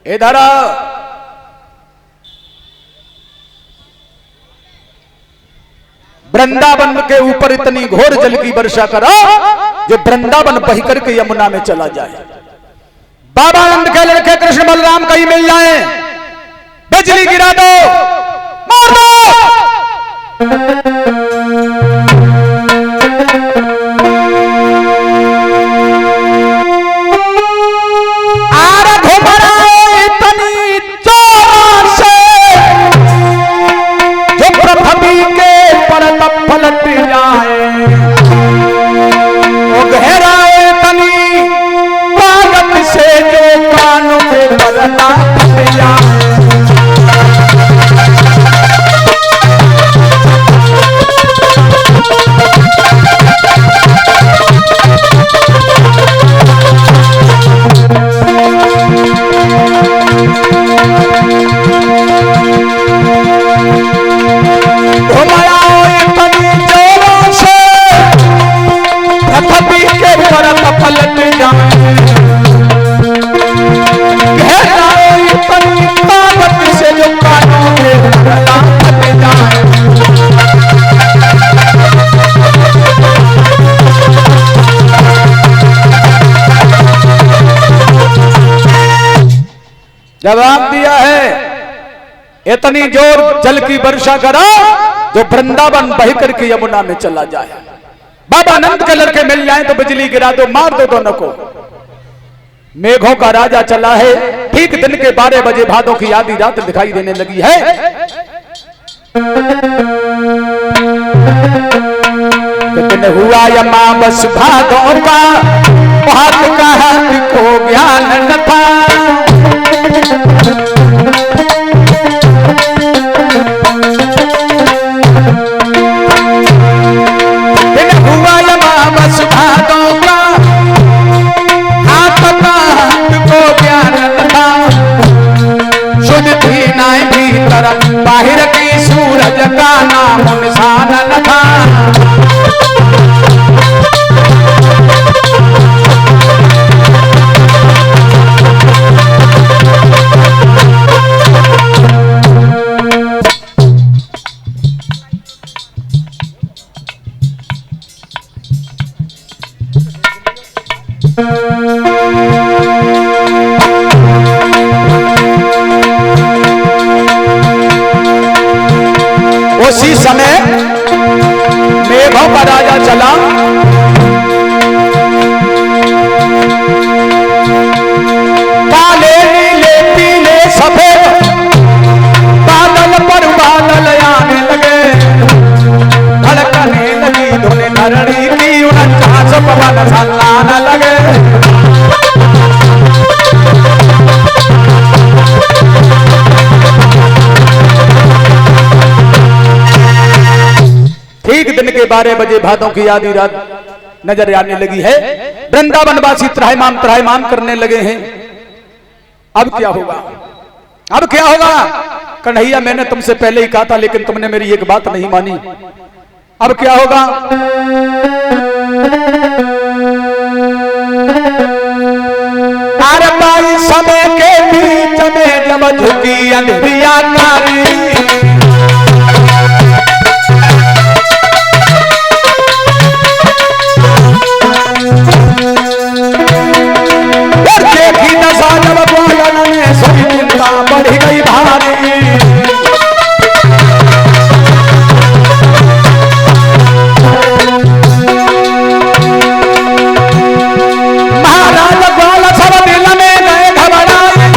इधर वृंदावन के ऊपर इतनी घोर जल की वर्षा करो जो वृंदावन बह करके यमुना में चला जाए। बाबा आनंद के लड़के कृष्ण बलराम कहीं मिल जाए, बिजली गिरा दो, मार दो। जवाब दिया है, इतनी जोर जल की वर्षा करो जो वृंदावन बह करके यमुना में चला जाए। बाबा आनंद के लड़के मिल जाए तो बिजली गिरा दो, मार दो दोनों को। मेघों का राजा चला है, ठीक दिन के 12 बजे भादों की आधी रात दिखाई देने लगी है। कितने हुआ यमा बस भादों का, हाथ का हाथ को ज्ञान न था। हुआ यमा बस भादों का, हाथ का हाथ को ज्ञान न था। शुद्ध थी नाय भीतर, बाहर की सूरज का नाम निशान न था। उसी समय मेघों का राजा चला, काले नीले पीले सफेद बादल पर बादल आने लगे। धड़कने लगी धुन धरणी की, 49 पवन सलाने लगे। ठीक दिन के 12 बजे भादों की आधी रात नजर आने लगी है। वृंदावनवासी त्राहिमाम करने लगे हैं। अब क्या होगा, अब क्या होगा? कन्हैया मैंने तुमसे पहले ही कहा था, लेकिन तुमने मेरी एक बात नहीं मानी। अब क्या होगा? अरे भाई समय के बीच में जब झुकी अंधिया कारी, देखी दशा जब बोलन में सभी चिंता बढ़ गई भारी। महाराज ग्वाल सब दिल में गए घबराए।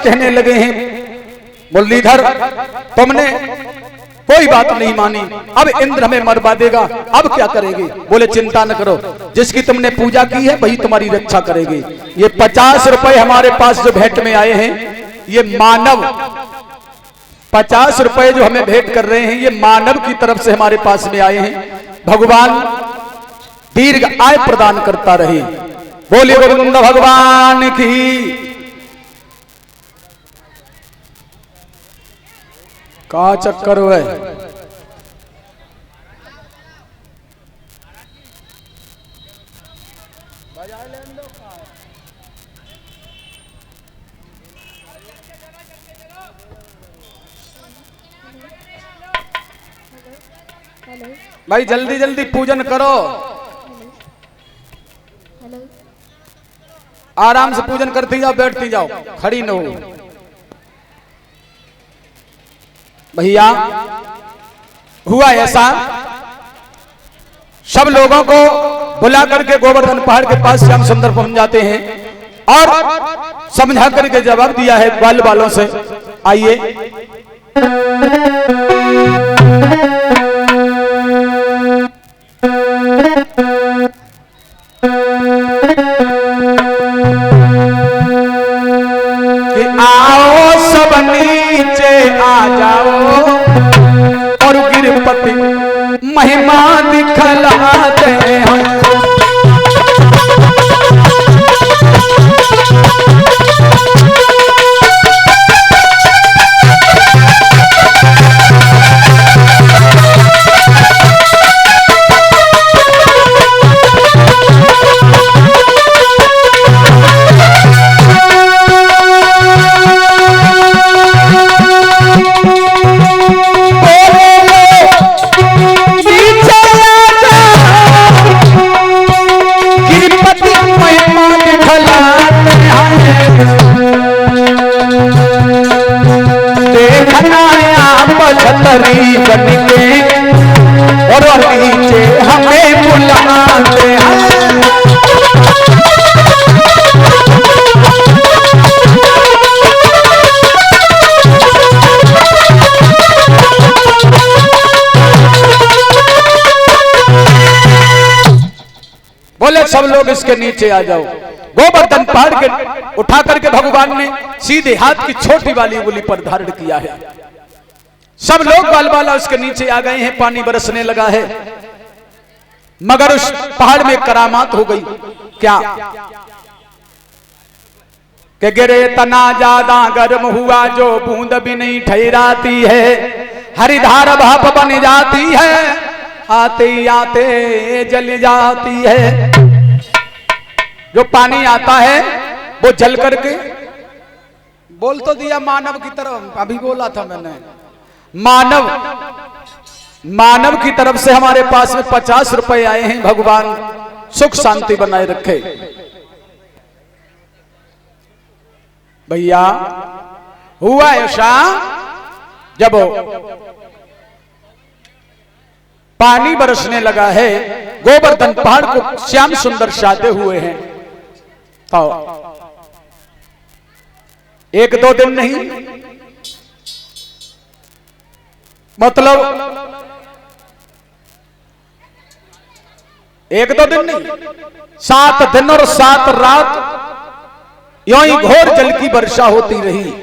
कहने लगे हैं, मुरलीधर तुमने कोई बात नहीं मानी, अब इंद्र हमें मरवा देगा, अब क्या करेगी? बोले चिंता न करो, जिसकी तुमने पूजा की है वही तुम्हारी रक्षा करेगी। ये 50 रुपए हमारे पास जो भेंट में आए हैं, ये मानव 50 रुपए जो हमें भेंट कर रहे हैं, ये मानव की तरफ से हमारे पास में आए हैं। भगवान दीर्घ आय प्रदान करता रहे। बोलिए गोविंद भगवान की। का चक्कर हुआ भाई, जल्दी जल्दी पूजन करो। आराम से पूजन करती जाओ, बैठती जाओ, खड़ी न हो। भैया हुआ ऐसा, सब लोगों को बुला करके गोवर्धन पहाड़ के पास श्याम सुंदर पहुंच जाते हैं और समझा करके जवाब दिया है बाल बालों से, आइए कि आओ सब नीचे आ जाओ और गिरपति महिमा दिखलाते हैं। बन के और नीचे हमें बुलाते हैं। बोले सब लोग इसके नीचे आ जाओ। गोवर्धन पहाड़ के उठा करके भगवान ने सीधे हाथ की छोटी वाली उंगली पर धारण किया है। सब लोग बाल बाला उसके नीचे आ गए हैं, पानी बरसने लगा है। मगर उस पहाड़ में करामात हो गई। क्या कि गिरे तना ज्यादा गर्म हुआ जो बूंद भी नहीं ठहराती है, हरिधार भाप बन जाती है, आते आते जल जाती है। जो पानी आता है वो जल करके, बोल तो दिया मानव की तरफ, अभी बोला था मैंने, मानव की तरफ से हमारे पास में 50 रुपए आए हैं। भगवान सुख शांति बनाए रखे। भैया हुआ ऐसा, जब पानी बरसने लगा है, गोवर्धन पहाड़ को श्याम सुंदर साधे हुए हैं, तो 1-2 दिन नहीं, मतलब 1-2 दिन नहीं, 7 दिन और 7 रात यूं ही घोर जल की वर्षा होती रही,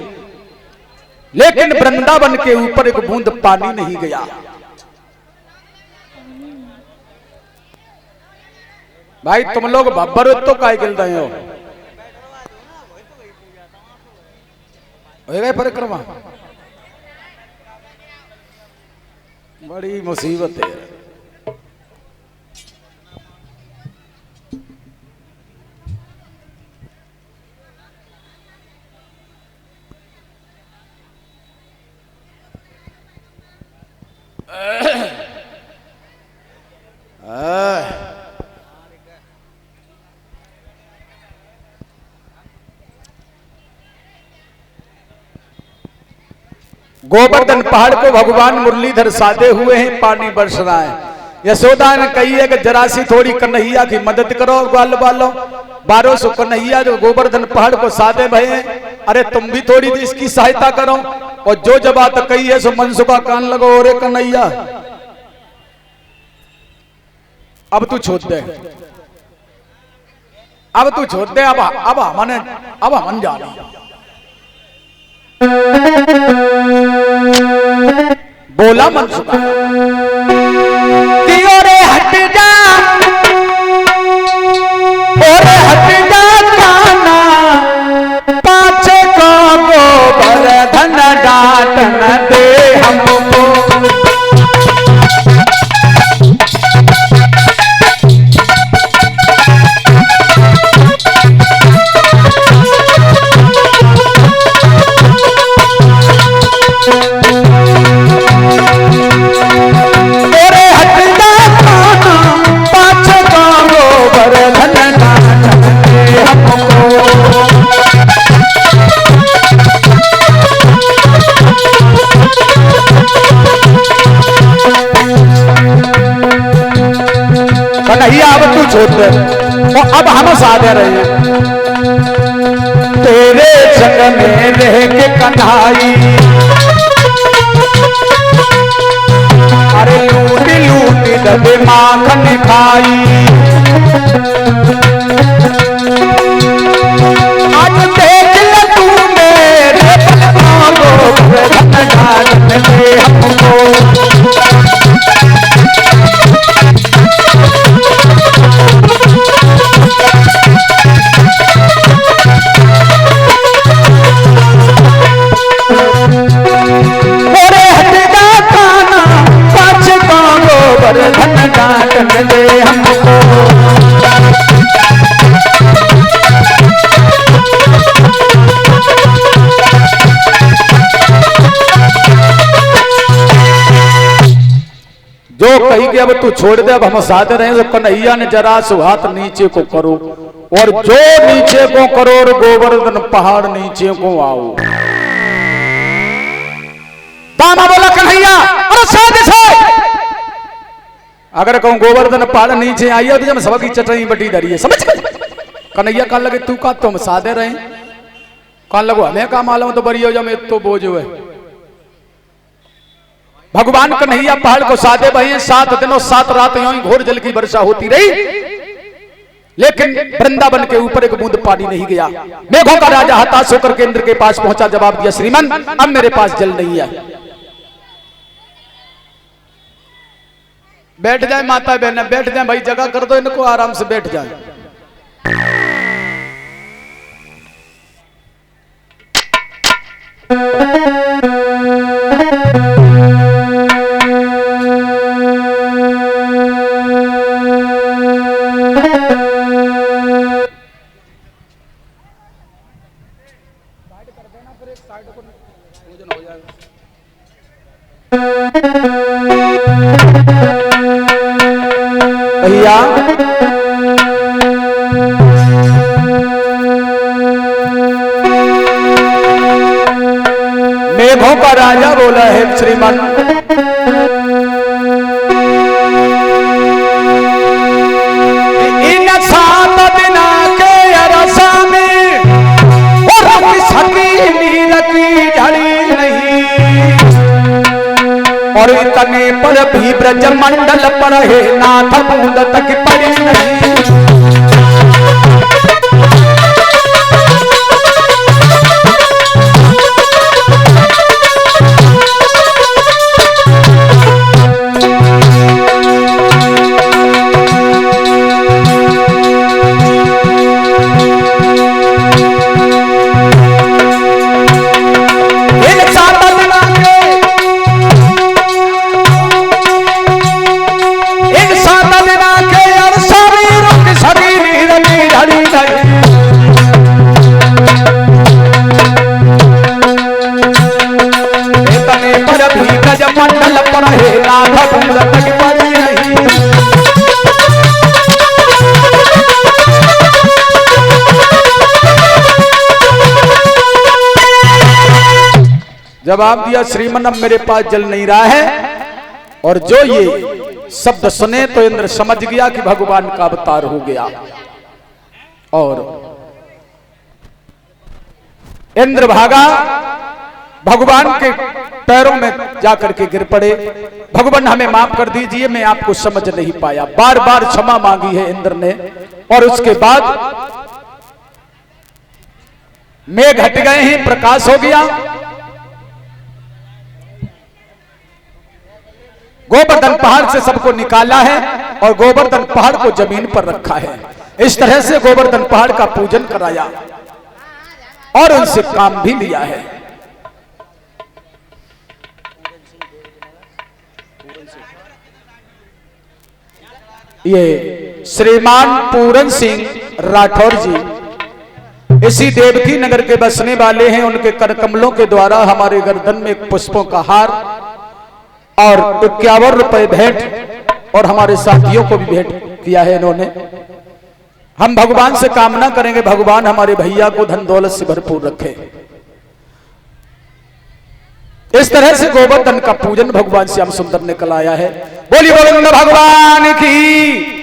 लेकिन वृंदावन के ऊपर एक बूंद पानी नहीं गया। भाई तुम लोग भब्बर तो काय गिल रहे हो? गए परिक्रमा, बड़ी मुसीबत है। गोवर्धन पहाड़ को भगवान मुरलीधर साधे हुए हैं, पानी बरस रहा है। यशोदा ने कही है कि जरा सी थोड़ी कन्हैया की मदद करो ग्वाल वालों, 1200 कन्हैया जो गोवर्धन पहाड़ को साधे भये, अरे तुम भी थोड़ी सी इसकी सहायता करो। और जो जबात कही है सो मनसुखा कान लगो, और कन्हैया अब तू छोड़ दे, अब तू छोड़ दे, अब हमन जाने बोला मनसुखा कि ओरे हट जा, ओरे हट जा काना, पाछे को गोवर्धन डांट न दे हमको। कन्हैया अब तू छोड़ दे, और अब हम साधे रहे तेरे संग में रह के कन्हाई, अरे लूट लूट दबे माखन खाई। आज देख ले तू मेरे पलकों को, गोवर्धन डांट दे हमको। जो कही कि अब तू छोड़ दे, अब हम साधे रहे, तो कन्हैया ने जरा सो हाथ नीचे को करो, और जो नीचे को करो और गोवर्धन पहाड़ नीचे को आओ। दामा बोला कन्हैया अरे साधे से, अगर कहूं गोवर्धन पहाड़ नीचे आई है तो जब सबकी चटनी बटी धरी है, समझ गए। कन्हैया कह लगे तू का तुम साधे रहे, कह लगो हमें का मालूम तो बड़ी हो जाए तो बोझ हुए। भगवान कन्हैया पहाड़ को साधे भये, 7 दिनों 7 रात यूं ही घोर जल की वर्षा होती रही, लेकिन वृंदावन के ऊपर एक बूंद पानी नहीं गया। मेघों का राजा हताश होकर के इंद्र के पास पहुंचा, जवाब दिया श्रीमन अब मेरे पास जल नहीं है। बैठ जाए माता बहन, बैठ जाए भाई, जगह कर दो इनको, आराम से बैठ जाए। भैया मेघों का राजा बोला है श्रीमान, इन 7 दिन के अरसा में और सकी नीर की ढली नहीं, और इतने पर भी ब्रज मंडल पर है नाथ बूंद तक पड़ी नहीं। मंडल पर है नाथ बूंद तक पड़ी नहीं। जवाब दिया श्रीमन अब मेरे पास जल नहीं रहा है, और जो ये शब्द सुने तो इंद्र समझ गया कि भगवान का अवतार हो गया और इंद्र भागा, भगवान के पैरों में जाकर के गिर पड़े। भगवान हमें माफ कर दीजिए, मैं आपको समझ नहीं पाया। बार बार क्षमा मांगी है इंद्र ने। और उसके बाद मेघ हट गए हैं, प्रकाश हो गया। गोवर्धन पहाड़ से सबको निकाला है और गोवर्धन पहाड़ को जमीन पर रखा है। इस तरह से गोवर्धन पहाड़ का पूजन कराया और उनसे काम भी लिया है। ये श्रीमान पूरन सिंह राठौर जी इसी देवकी नगर के बसने वाले हैं। उनके कर कमलों के द्वारा हमारे गर्दन में पुष्पों का हार और 51 रुपए भेंट और हमारे साथियों को भी भेंट किया है इन्होंने। हम भगवान से कामना करेंगे भगवान हमारे भैया को धन दौलत से भरपूर रखे। इस तरह से गोवर्धन का पूजन भगवान श्याम सुंदर ने कराया है। बोली गोविंद भगवान की।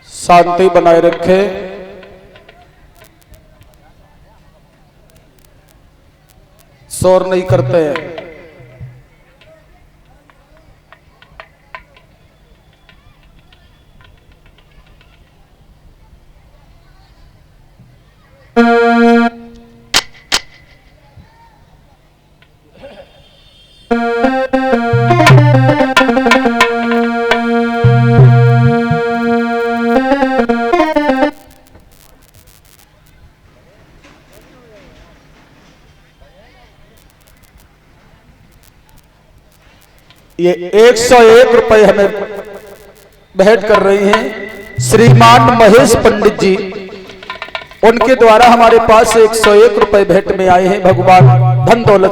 शांति बनाए रखे। शोर नहीं करते हैं। ये 101 रुपए हमें भेंट कर रही हैं श्रीमान महेश पंडित जी। उनके द्वारा हमारे पास 101 रुपए भेंट में आए हैं। भगवान धन दौलत